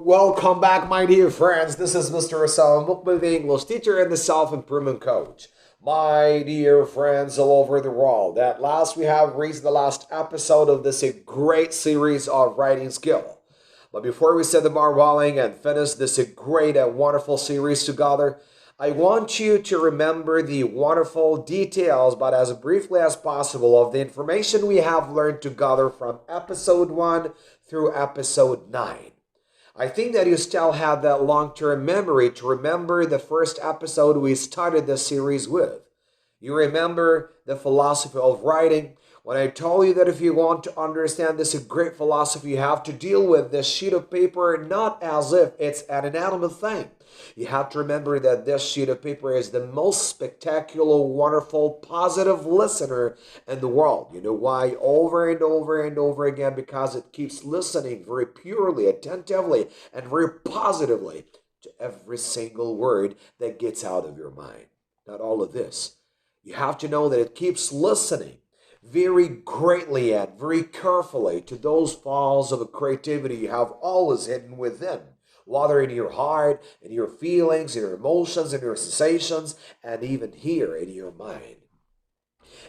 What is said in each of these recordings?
Welcome back, my dear friends. This is Mr. Asal, the English teacher and the self-improvement coach. My dear friends all over the world, at last we have reached the last episode of this great series of writing skill. But before we set the bar rolling and finish this great and wonderful series together, I want you to remember the wonderful details, but as briefly as possible, of the information we have learned together from episode 1 through episode 9. I think that you still have that long-term memory to remember the first episode we started this series with. You remember the philosophy of writing, when I told you that if you want to understand this great philosophy, you have to deal with this sheet of paper not as if it's an inanimate thing. You have to remember that this sheet of paper is the most spectacular, wonderful, positive listener in the world. You know why? Over and over and over again, because it keeps listening very purely, attentively, and very positively to every single word that gets out of your mind. Not all of this. You have to know that it keeps listening very greatly and very carefully to those falls of creativity you have always hidden within, whether in your heart, in your feelings, in your emotions, in your sensations, and even here in your mind.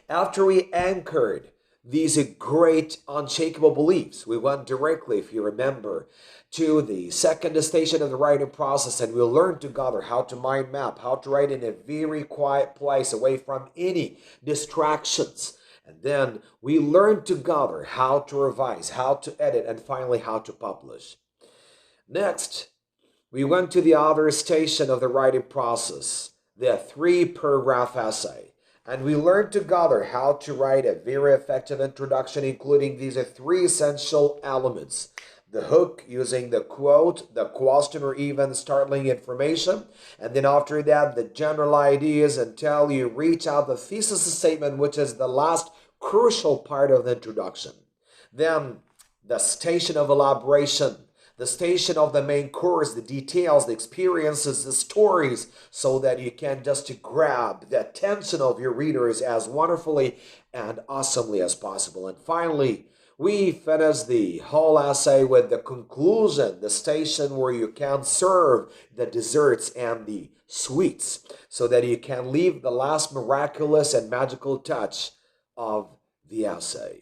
After we anchored these great unshakable beliefs, we went directly, if you remember, to the second station of the writing process, and we learned together how to mind map, how to write in a very quiet place away from any distractions. And then we learned together how to revise, how to edit, and finally how to publish. Next, we went to the other station of the writing process, the 3-paragraph essay. And we learned together how to write a very effective introduction, including these 3 essential elements. The hook, using the quote, the question, or even startling information. And then after that, the general ideas until you reach out the thesis statement, which is the last crucial part of the introduction. Then the station of elaboration, the station of the main course, the details, the experiences, the stories, so that you can just grab the attention of your readers as wonderfully and awesomely as possible. And finally, we finish the whole essay with the conclusion, the station where you can serve the desserts and the sweets, so that you can leave the last miraculous and magical touch of the essay.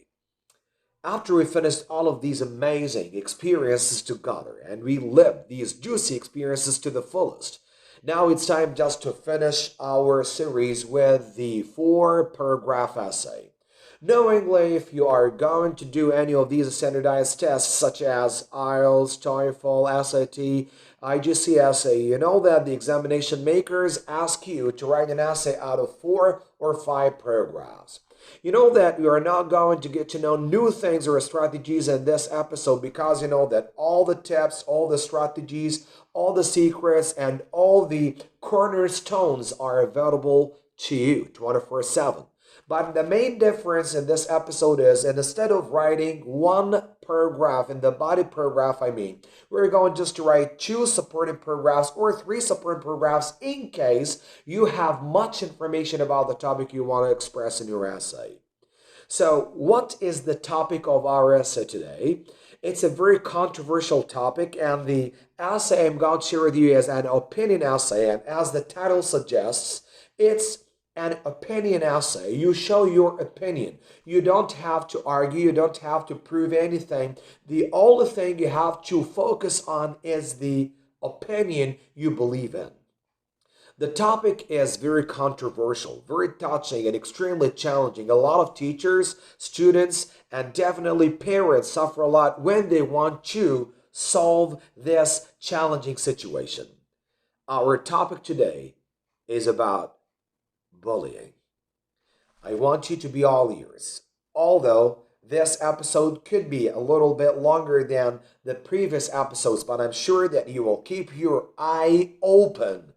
After we finished all of these amazing experiences together and we lived these juicy experiences to the fullest, now it's time just to finish our series with the 4-paragraph essay. Knowingly, if you are going to do any of these standardized tests such as IELTS, TOEFL, SAT, IGCSE, you know that the examination makers ask you to write an essay out of 4 or 5 paragraphs. You know that you are not going to get to know new things or strategies in this episode, because you know that all the tips, all the strategies, all the secrets, and all the cornerstones are available to you 24/7. But the main difference in this episode is, instead of writing 1 paragraph in the body paragraph, we're going just to write 2 supporting paragraphs or 3 supporting paragraphs in case you have much information about the topic you want to express in your essay. So what is the topic of our essay today? It's a very controversial topic, and the essay I'm going to share with you is an opinion essay, and as the title suggests, it's an opinion essay. You show your opinion. You don't have to argue. You don't have to prove anything. The only thing you have to focus on is the opinion you believe in. The topic is very controversial, very touching, and extremely challenging. A lot of teachers, students, and definitely parents suffer a lot when they want to solve this challenging situation. Our topic today is about bullying. I want you to be all ears. Although this episode could be a little bit longer than the previous episodes, but I'm sure that you will keep your eye open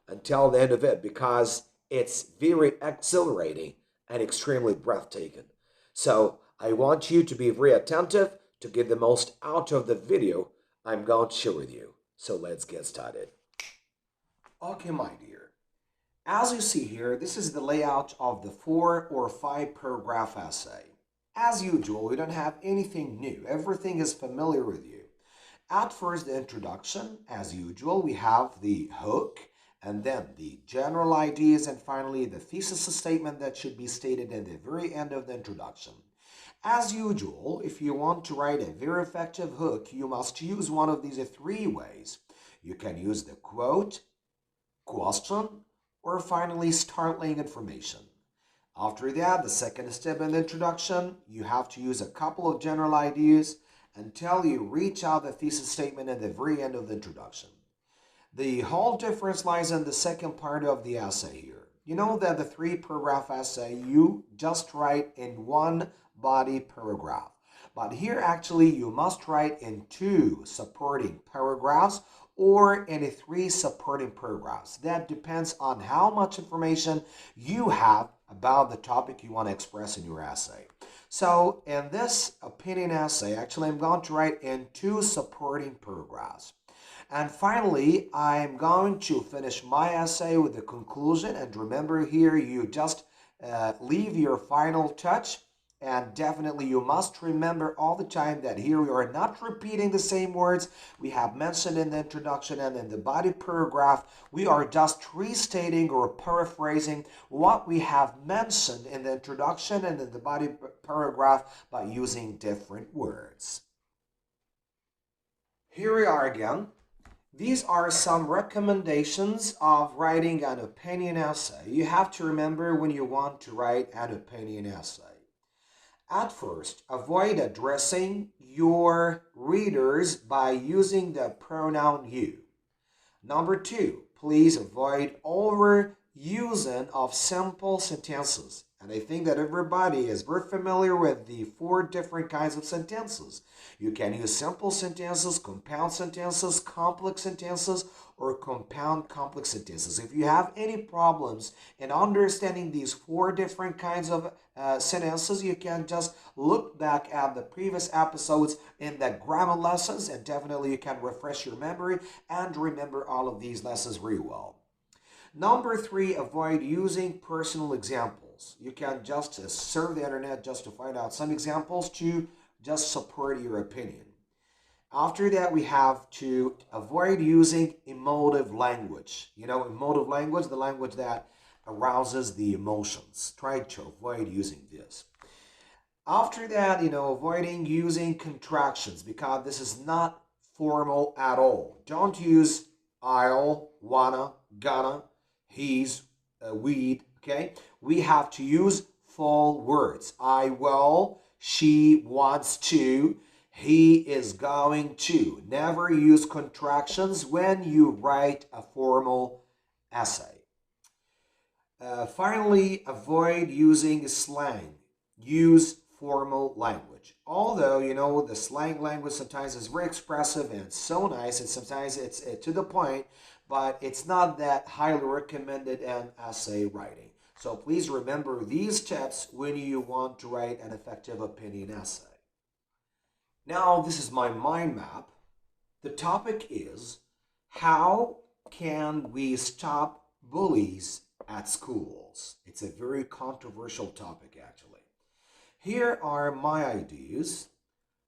until the end of it, because it's very exhilarating and extremely breathtaking. So I want you to be very attentive to get the most out of the video I'm going to share with you. So let's get started. Okay, my dear. As you see here, this is the layout of the 4 or 5 paragraph essay. As usual, we don't have anything new. Everything is familiar with you. At first, the introduction. As usual, we have the hook, and then the general ideas, and finally the thesis statement that should be stated at the very end of the introduction. As usual, if you want to write a very effective hook, you must use one of these 3 ways. You can use the quote, question, or finally startling information. After that, the second step in the introduction, you have to use a couple of general ideas until you reach out the thesis statement at the very end of the introduction. The whole difference lies in the second part of the essay here. You know that the 3 paragraph essay you just write in one body paragraph. But here actually you must write in 2 supporting paragraphs or in 3 supporting paragraphs. That depends on how much information you have about the topic you want to express in your essay. So in this opinion essay, actually I'm going to write in 2 supporting paragraphs. And finally, I'm going to finish my essay with the conclusion. And remember here, you just leave your final touch. And definitely you must remember all the time that here we are not repeating the same words we have mentioned in the introduction and in the body paragraph. We are just restating or paraphrasing what we have mentioned in the introduction and in the body paragraph by using different words. Here we are again. These are some recommendations of writing an opinion essay. You have to remember when you want to write an opinion essay. At first, avoid addressing your readers by using the pronoun you. Number 2, please avoid overusing of simple sentences. And I think that everybody is very familiar with the 4 different kinds of sentences. You can use simple sentences, compound sentences, complex sentences, or compound complex sentences. If you have any problems in understanding these 4 different kinds of sentences, you can just look back at the previous episodes in the grammar lessons, and definitely you can refresh your memory and remember all of these lessons very well. Number 3, avoid using personal examples. You can just surf the internet just to find out some examples to just support your opinion. After that, we have to avoid using emotive language. You know, emotive language, the language that arouses the emotions. Try to avoid using this. After that, avoiding using contractions because this is not formal at all. Don't use I'll, wanna, gonna, he's, we'd, okay? We have to use full words. I will, she wants to, he is going to. Never use contractions when you write a formal essay. Finally, avoid using slang. Use formal language. Although, the slang language sometimes is very expressive and so nice, and sometimes it's to the point, but it's not that highly recommended in essay writing. So please remember these tips when you want to write an effective opinion essay. Now, this is my mind map. The topic is, how can we stop bullies at schools? It's a very controversial topic, actually. Here are my ideas.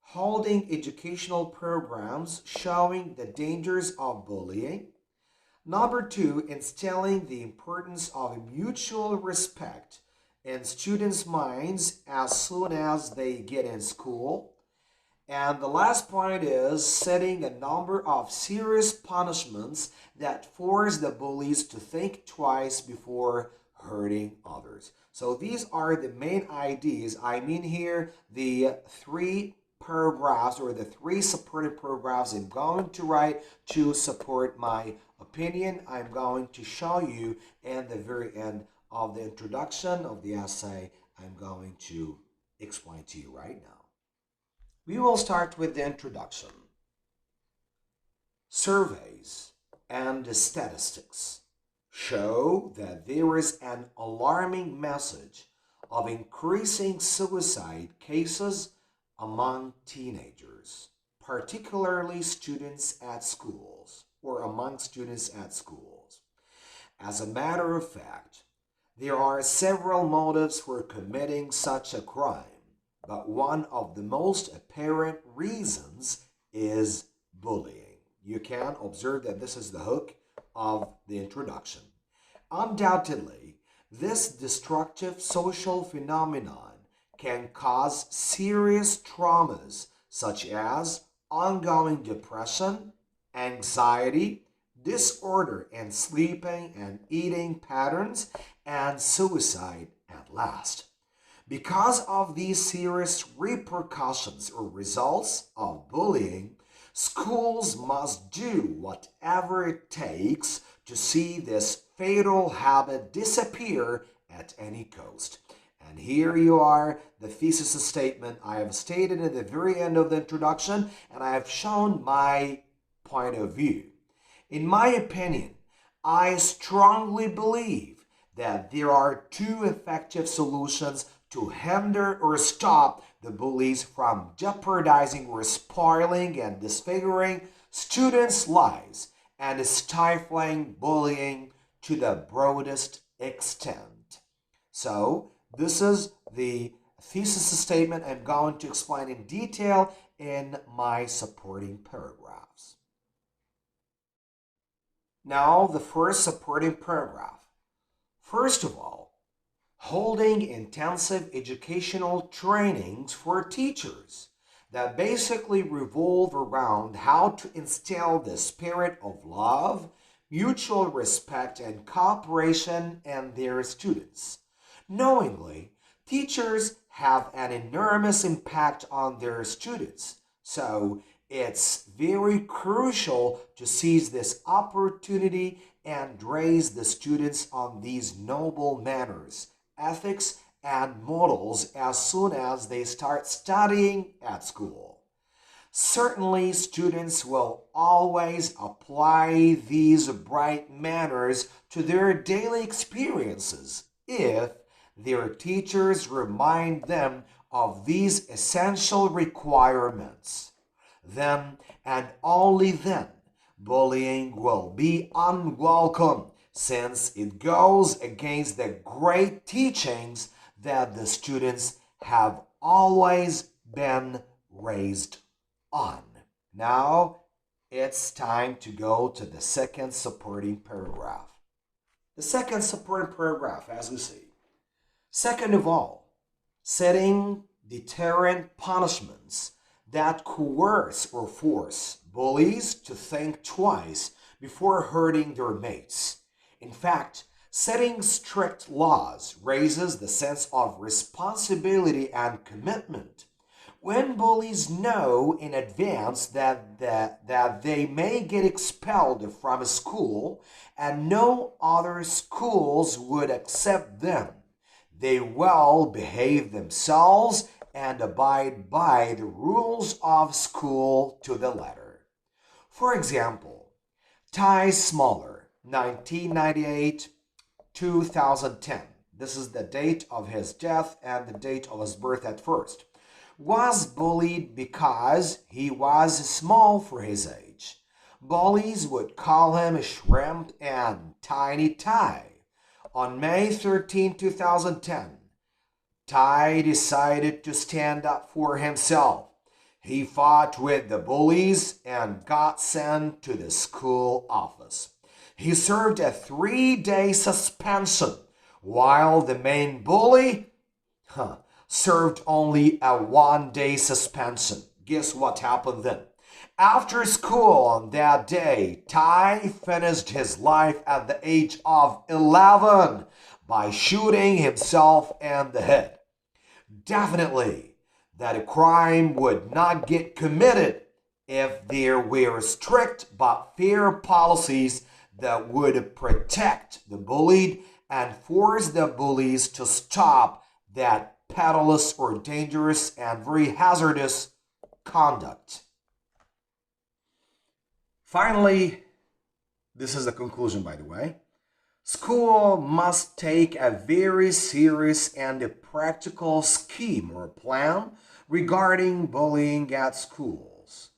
Holding educational programs showing the dangers of bullying. Number 2, instilling the importance of mutual respect in students' minds as soon as they get in school. And the last point is setting a number of serious punishments that force the bullies to think twice before hurting others. So these are the main ideas. I mean here the 3 paragraphs or the 3 supportive paragraphs I'm going to write to support my opinion. I'm going to show you in the very end of the introduction of the essay. I'm going to explain to you right now. We will start with the introduction. Surveys and statistics show that there is an alarming message of increasing suicide cases among teenagers, particularly students at schools or among students at schools. As a matter of fact, there are several motives for committing such a crime, but one of the most apparent reasons is bullying. You can observe that this is the hook of the introduction. Undoubtedly, this destructive social phenomenon can cause serious traumas such as ongoing depression, anxiety, disorder in sleeping and eating patterns, and suicide at last. Because of these serious repercussions or results of bullying, schools must do whatever it takes to see this fatal habit disappear at any cost. And here you are, the thesis statement I have stated at the very end of the introduction, and I have shown my point of view. In my opinion, I strongly believe that there are two effective solutions to hinder or stop the bullies from jeopardizing or spoiling and disfiguring students' lives and stifling bullying to the broadest extent. So, this is the thesis statement I'm going to explain in detail in my supporting paragraphs. Now, the first supporting paragraph. First of all, holding intensive educational trainings for teachers that basically revolve around how to instill the spirit of love, mutual respect, and cooperation in their students. Knowingly, teachers have an enormous impact on their students, so it's very crucial to seize this opportunity and raise the students on these noble manners, ethics, and morals as soon as they start studying at school. Certainly, students will always apply these bright manners to their daily experiences if their teachers remind them of these essential requirements. Then, and only then, bullying will be unwelcome, since it goes against the great teachings that the students have always been raised on. Now, it's time to go to the second supporting paragraph. The second supporting paragraph, as we see. Second of all, setting deterrent punishments that coerce or force bullies to think twice before hurting their mates. In fact, setting strict laws raises the sense of responsibility and commitment. When bullies know in advance that they may get expelled from a school and no other schools would accept them, they will behave themselves and abide by the rules of school to the letter. For example, Ty Smaller, 1998-2010, this is the date of his death and the date of his birth at first, was bullied because he was small for his age. Bullies would call him a shrimp and Tiny Ty. On May 13, 2010, Ty decided to stand up for himself. He fought with the bullies and got sent to the school office. He served a 3-day suspension, while the main bully served only a 1-day suspension. Guess what happened then? After school on that day, Ty finished his life at the age of 11 by shooting himself in the head. Definitely, that a crime would not get committed if there were strict but fair policies that would protect the bullied and force the bullies to stop that perilous or dangerous and very hazardous conduct. Finally, this is the conclusion, by the way. School must take a very serious and a practical scheme or plan regarding bullying at schools.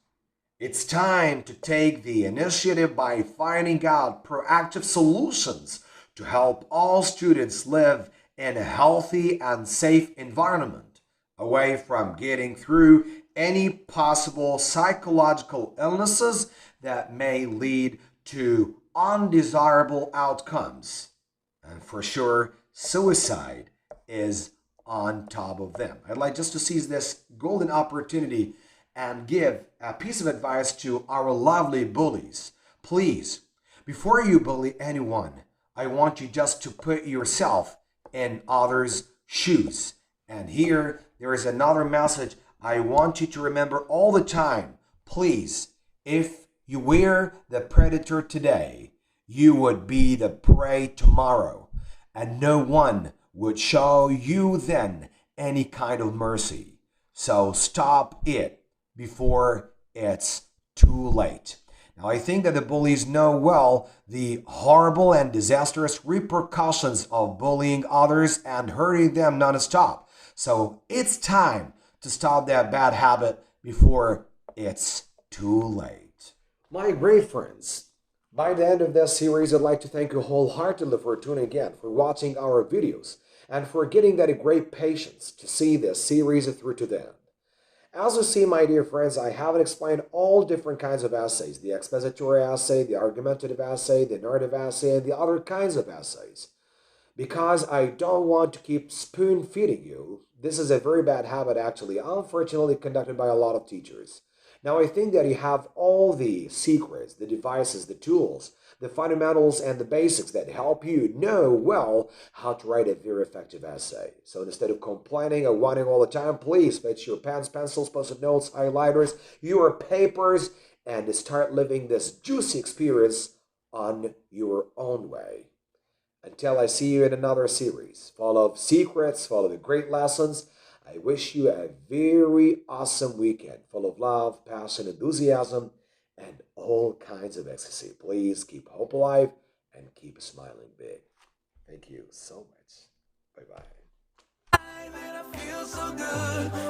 It's time to take the initiative by finding out proactive solutions to help all students live in a healthy and safe environment, away from getting through any possible psychological illnesses that may lead to undesirable outcomes. And for sure, suicide is on top of them. I'd like just to seize this golden opportunity and give a piece of advice to our lovely bullies. Please, before you bully anyone, I want you just to put yourself in others' shoes. And here, there is another message I want you to remember all the time. Please, if you were the predator today, you would be the prey tomorrow, and no one would show you then any kind of mercy. So stop it before it's too late. Now, I think that the bullies know well the horrible and disastrous repercussions of bullying others and hurting them non-stop. So it's time to stop that bad habit before it's too late. My great friends, by the end of this series, I'd like to thank you wholeheartedly for tuning in, for watching our videos, and for getting that great patience to see this series through to the end. As you see, my dear friends, I haven't explained all different kinds of essays: the expository essay, the argumentative essay, the narrative essay, and the other kinds of essays. Because I don't want to keep spoon-feeding you. This is a very bad habit, actually, unfortunately conducted by a lot of teachers. Now, I think that you have all the secrets, the devices, the tools, the fundamentals, and the basics that help you know well how to write a very effective essay. So instead of complaining or wanting all the time, please fetch your pens, pencils, post-it notes, highlighters, your papers, and start living this juicy experience on your own way. Until I see you in another series full of secrets, full of great lessons, I wish you a very awesome weekend full of love, passion, enthusiasm, and all kinds of ecstasy. Please keep hope alive and keep smiling big. Thank you so much. Bye-bye.